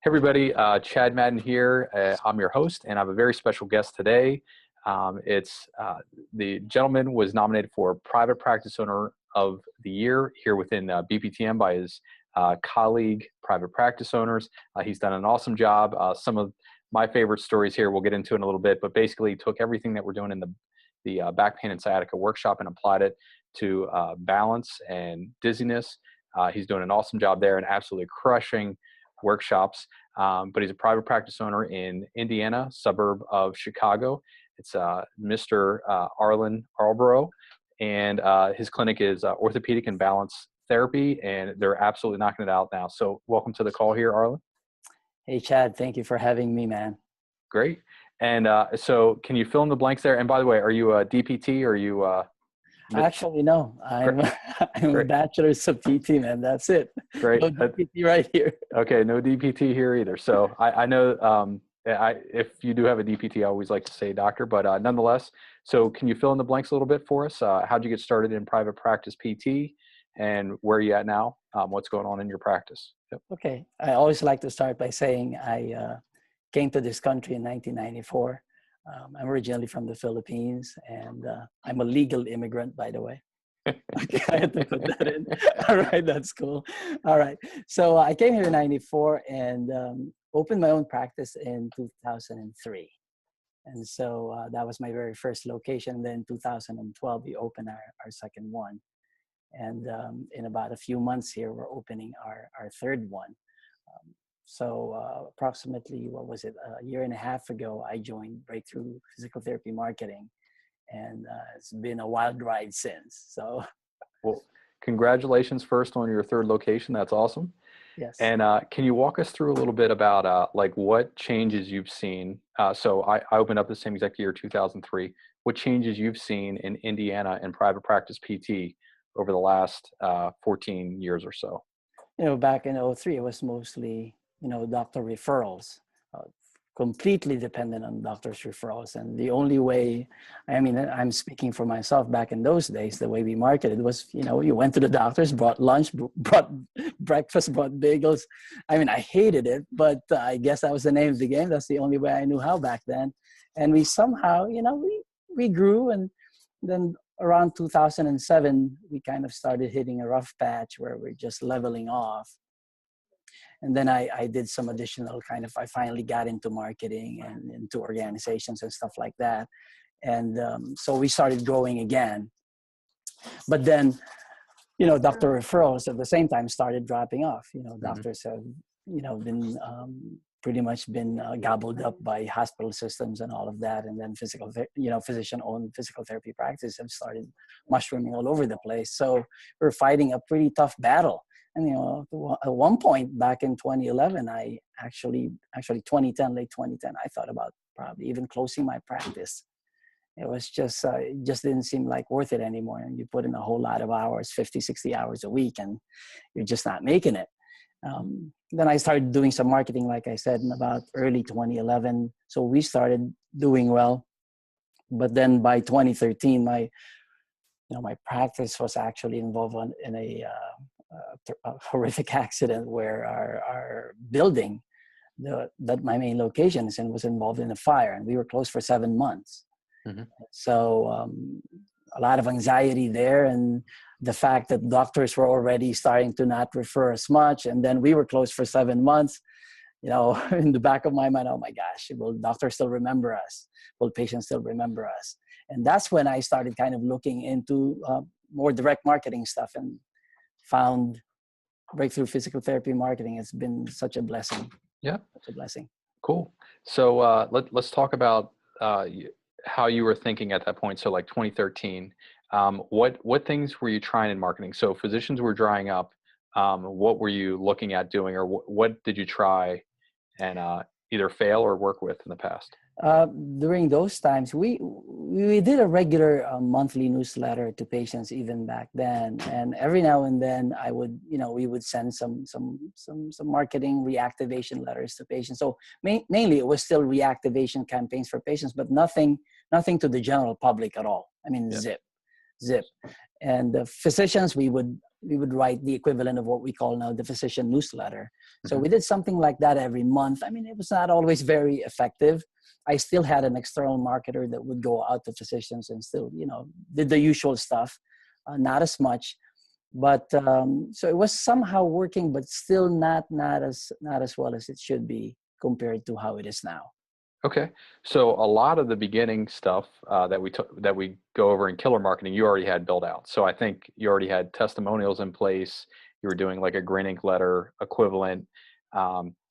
Everybody, Chad Madden here. I'm your host, and I have a very special guest today. The gentleman was nominated for Private Practice Owner of the Year here within BPTM by his colleague private practice owners. He's done an awesome job. Some of my favorite stories here we'll get into in a little bit, but basically he took everything that we're doing in the back pain and sciatica workshop and applied it to balance and dizziness. He's doing an awesome job there and absolutely crushing workshops, but he's a private practice owner in Indiana, suburb of Chicago. It's Mr. Arlan Alburo, and his clinic is orthopedic and balance therapy, and they're absolutely knocking it out now. So welcome to the call here, Arlan. Hey, Chad. Thank you for having me, man. Great. And so can you fill in the blanks there? And by the way, are you a DPT or are you Actually, no. I'm a bachelor's of PT, man. That's it. Great. No DPT right here. Okay, no DPT here either. So I know if you do have a DPT, I always like to say doctor, but nonetheless, so can you fill in the blanks a little bit for us? How'd you get started in private practice PT and where are you at now? What's going on in your practice? Yep. Okay. I always like to start by saying I came to this country in 1994. I'm originally from the Philippines, and I'm a legal immigrant, by the way. Okay, I had to put that in. All right, that's cool. All right. So I came here in 94 and opened my own practice in 2003. And so that was my very first location. Then 2012, we opened our second one. And in about a few months here, we're opening our third one. So approximately, what was it, a year and a half ago, I joined Breakthrough Physical Therapy Marketing, and it's been a wild ride since. So, well, congratulations first on your third location. That's awesome. Yes. And can you walk us through a little bit about like what changes you've seen? So I opened up the same exact year, 2003. What changes you've seen in Indiana in private practice PT over the last 14 years or so? Back in 03, it was mostly doctor referrals, completely dependent on doctor's referrals. And the only way, I'm speaking for myself, back in those days, the way we marketed was, you went to the doctors, brought lunch, brought breakfast, brought bagels. I hated it, but I guess that was the name of the game. That's the only way I knew how back then. And we somehow, we grew, and then around 2007, we kind of started hitting a rough patch where we're just leveling off. And then I did some additional I finally got into marketing and into organizations and stuff like that. And so we started growing again. But then, doctor referrals at the same time started dropping off. Doctors have, been pretty much been gobbled up by hospital systems and all of that. And then physician-owned physical therapy practices have started mushrooming all over the place. So we're fighting a pretty tough battle. And, at one point back in 2011, I actually 2010, late 2010, I thought about probably even closing my practice. It was just, it just didn't seem like worth it anymore. And you put in a whole lot of hours, 50, 60 hours a week, and you're just not making it. Then I started doing some marketing, like I said, in about early 2011. So we started doing well. But then by 2013, my practice was actually involved in a horrific accident where our building, that my main location is in, was involved in a fire, and we were closed for 7 months. Mm-hmm. So a lot of anxiety there, and the fact that doctors were already starting to not refer as much, and then we were closed for 7 months. In the back of my mind, oh my gosh, will doctors still remember us? Will patients still remember us? And that's when I started kind of looking into more direct marketing stuff, and found Breakthrough Physical Therapy Marketing. It's been such a blessing. Yeah. Such a blessing. Cool. So let's talk about how you were thinking at that point. So like 2013, what things were you trying in marketing? So physicians were drying up. What were you looking at doing, or what did you try and either fail or work with in the past? During those times, we did a regular monthly newsletter to patients even back then, and every now and then we would send some marketing reactivation letters to patients. So mainly it was still reactivation campaigns for patients, but nothing to the general public at all. Yeah. Zip. zip. And the physicians, we would write the equivalent of what we call now the physician newsletter. So we did something like that every month. I mean, it was not always very effective. I still had an external marketer that would go out to physicians and still, did the usual stuff, not as much. But so it was somehow working, but still not as well as it should be compared to how it is now. Okay, so a lot of the beginning stuff that we go over in killer marketing, you already had built out. So I think you already had testimonials in place. You were doing like a green ink letter equivalent,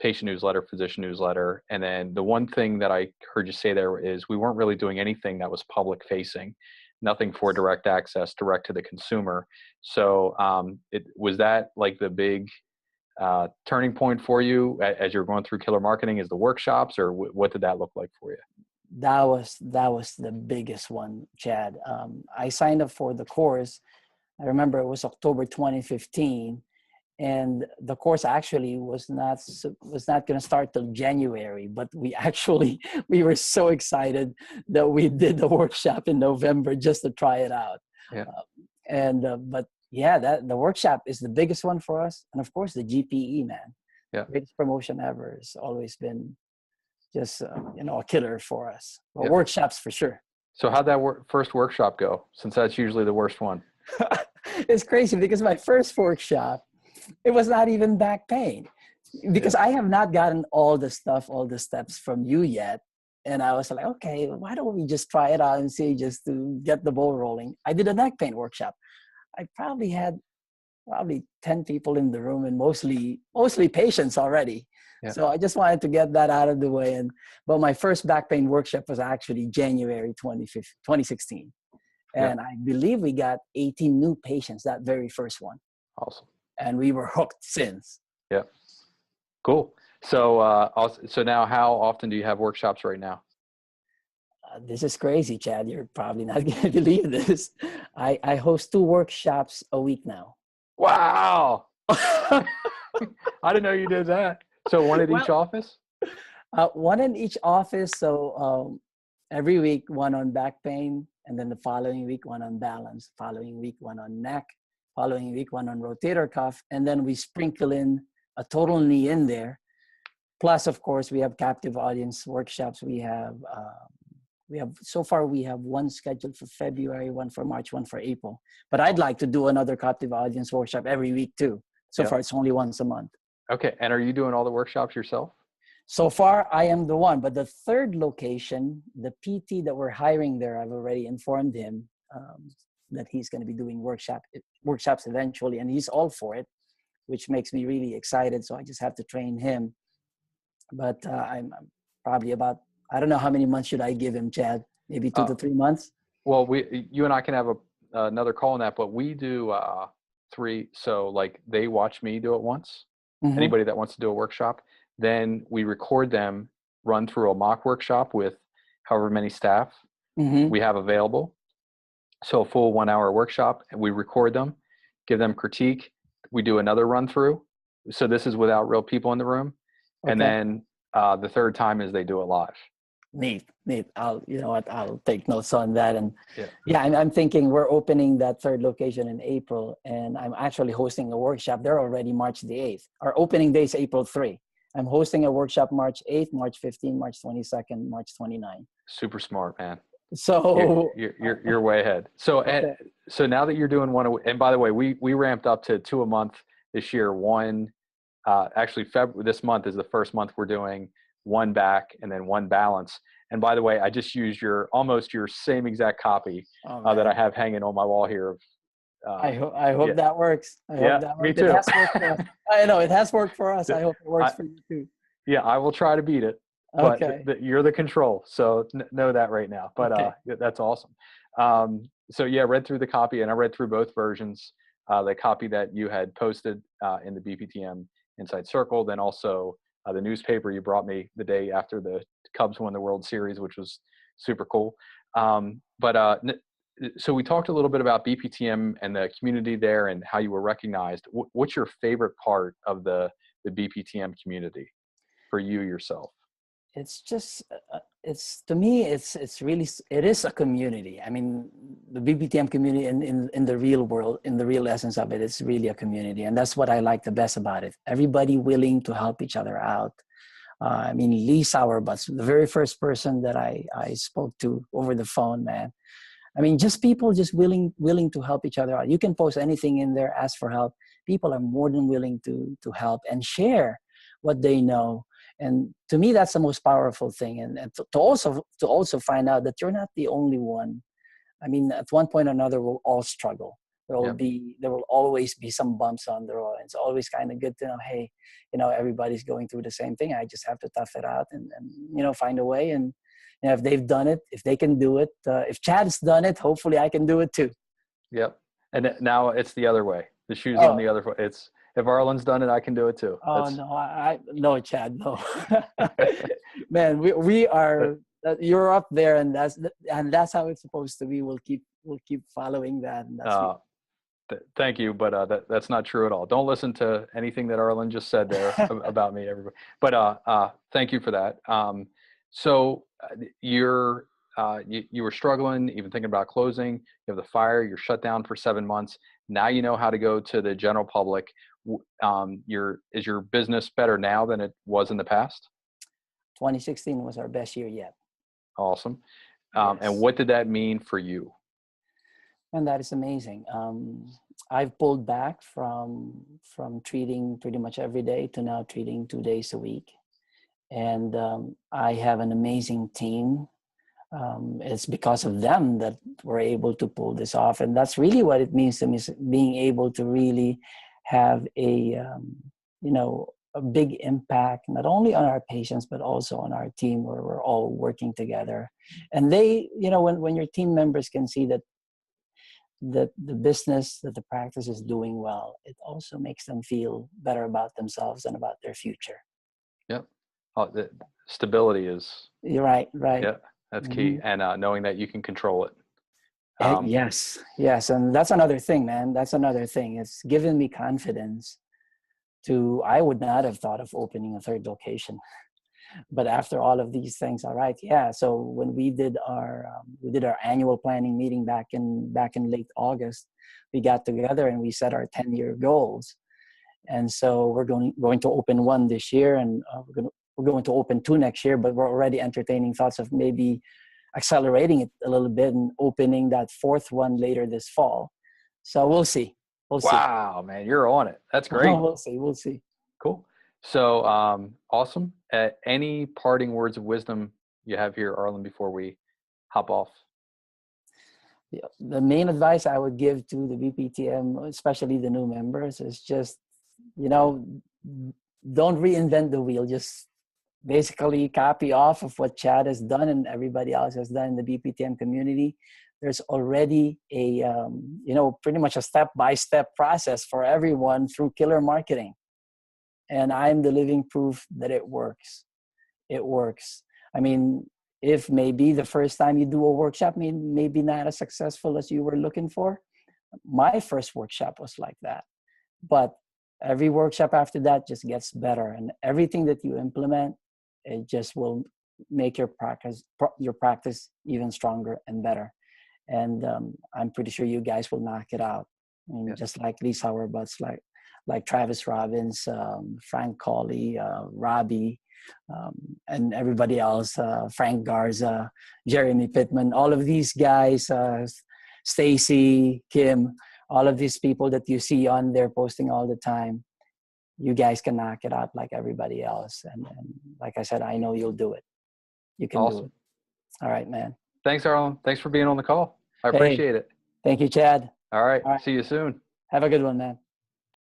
patient newsletter, physician newsletter, and then the one thing that I heard you say there is we weren't really doing anything that was public facing, nothing for direct access, direct to the consumer. So was that like the big turning point for you as you're going through killer marketing, is the workshops, or what did that look like for you? That was the biggest one, Chad. I signed up for the course. I remember it was October 2015, and the course actually was not going to start till January, but we were so excited that we did the workshop in November just to try it out. Yeah. But yeah, the workshop is the biggest one for us. And of course, the GPE, man. Yeah. Greatest promotion ever. It's always been just, a killer for us. But workshops for sure. So how'd that first workshop go? Since that's usually the worst one. It's crazy because my first workshop, it was not even back pain. Because I have not gotten all the steps from you yet. And I was like, okay, why don't we just try it out and see, just to get the ball rolling. I did a neck pain workshop. I probably had 10 people in the room, and mostly patients already. Yeah. So I just wanted to get that out of the way. But my first back pain workshop was actually January 2016. And I believe we got 18 new patients that very first one. Awesome. And we were hooked since. Yeah. Cool. So, so now how often do you have workshops right now? This is crazy, Chad. You're probably not going to believe this. I host 2 workshops a week now. Wow. I didn't know you did that. So one at each office? One in each office. So every week, one on back pain. And then the following week, one on balance. Following week, one on neck. Following week, one on rotator cuff. And then we sprinkle in a total knee in there. Plus, of course, we have captive audience workshops. We have one scheduled for February, one for March, one for April. But I'd like to do another captive audience workshop every week too. So far, it's only once a month. Okay. And are you doing all the workshops yourself? So far, I am the one. But the third location, the PT that we're hiring there, I've already informed him that he's going to be doing workshops eventually. And he's all for it, which makes me really excited. So I just have to train him. But I'm probably about, I don't know how many months should I give him, Chad? Maybe 2 to 3 months? Well, you and I can have another call on that, but we do 3. So like they watch me do it once. Mm-hmm. Anybody that wants to do a workshop, then we record them, run through a mock workshop with however many staff we have available. So a full 1 hour workshop, and we record them, give them critique. We do another run through. So this is without real people in the room. Okay. And then the third time is they do it live. Neat. I'll take notes on that. And I'm thinking we're opening that third location in April, and I'm actually hosting a workshop. They're already March the 8th. Our opening day is April 3. I'm hosting a workshop March 8th, March 15th, March 22nd, March 29th. Super smart, man. So you're way ahead. So okay. So now that you're doing one, and by the way, we ramped up to 2 a month this year. One, actually this month is the first month we're doing 1 back and then 1 balance. And by the way, I just used almost your same exact copy that I have hanging on my wall here. I hope that works. I hope that works. Me too. It has worked for us. I know it has worked for us. I hope it works for you too. Yeah, I will try to beat it. But you're the control, so know that right now. But that's awesome. So read through the copy, and I read through both versions. The copy that you had posted in the BPTM Inside Circle, then also the newspaper you brought me the day after the Cubs won the World Series, which was super cool. So we talked a little bit about BPTM and the community there and how you were recognized. What's your favorite part of the BPTM community for you yourself? it's just it's, to me, it's really, it is a community. I mean, the BPTM community in the real world, in the real essence of it, it's really a community, and that's what I like the best about it. Everybody willing to help each other out. I mean, Lee Sauerbutz, the very first person that I spoke to over the phone, man. I mean, just people just willing to help each other out. You can post anything in there, ask for help. People are more than willing to help and share what they know. And to me, that's the most powerful thing. And to also find out that you're not the only one. I mean, at one point or another, we'll all struggle. Yep. There will always be some bumps on the road. It's always kind of good to know, hey, everybody's going through the same thing. I just have to tough it out and find a way. And if they've done it, if they can do it, if Chad's done it, hopefully I can do it too. Yep. And now it's the other way. The shoe's on the other foot. It's, if Arlan's done it, I can do it too. Oh, no, no, Chad, no. Man, we are, you're up there, and that's how it's supposed to be. We'll keep following that. And that's thank you, but that's not true at all. Don't listen to anything that Arlan just said there about me, everybody. But thank you for that. So you were struggling, even thinking about closing. You have the fire. You're shut down for 7 months. Now you know how to go to the general public. Is your business better now than it was in the past? 2016 was our best year yet. Awesome. Yes. And what did that mean for you? And that is amazing. I've pulled back from treating pretty much every day to now treating 2 days a week. And I have an amazing team. It's because of them that we're able to pull this off. And that's really what it means to me, is being able to really have a big impact, not only on our patients, but also on our team, where we're all working together. And they, when your team members can see that the business, that the practice is doing well, it also makes them feel better about themselves and about their future. Yep. The stability is. You're right. Yeah, that's key. And knowing that you can control it. Yes. And that's another thing, man. That's another thing. It's given me confidence I would not have thought of opening a third location. But after all of these things, all right. Yeah. So when we did our annual planning meeting back in late August, we got together and we set our 10-year goals. And so we're going to open one this year, and we're going to open 2 next year, but we're already entertaining thoughts of maybe accelerating it a little bit and opening that 4th one later this fall. So we'll see. Wow, man, you're on it. That's great. We'll see. Cool. So awesome. Any parting words of wisdom you have here, Arlan, before we hop off? Yeah, the main advice I would give to the BPTM, especially the new members, is just, don't reinvent the wheel. Just basically copy off of what Chad has done and everybody else has done in the BPTM community. There's already a, pretty much a step-by-step process for everyone through killer marketing. And I'm the living proof that it works. It works. I mean, if maybe the first time you do a workshop, maybe not as successful as you were looking for. My first workshop was like that. But every workshop after that just gets better. And everything that you implement, it just will make your practice even stronger and better. And I'm pretty sure you guys will knock it out. I mean, just like Lee Sauerbutz, like Travis Robbins, Frank Colley, Robbie, and everybody else, Frank Garza, Jeremy Pittman, all of these guys, Stacy, Kim, all of these people that you see on there posting all the time, you guys can knock it out like everybody else. And like I said, I know you'll do it. You can do it. All right, man. Thanks, Arlan. Thanks for being on the call. I appreciate it. Thank you, Chad. All right. See you soon. Have a good one, man.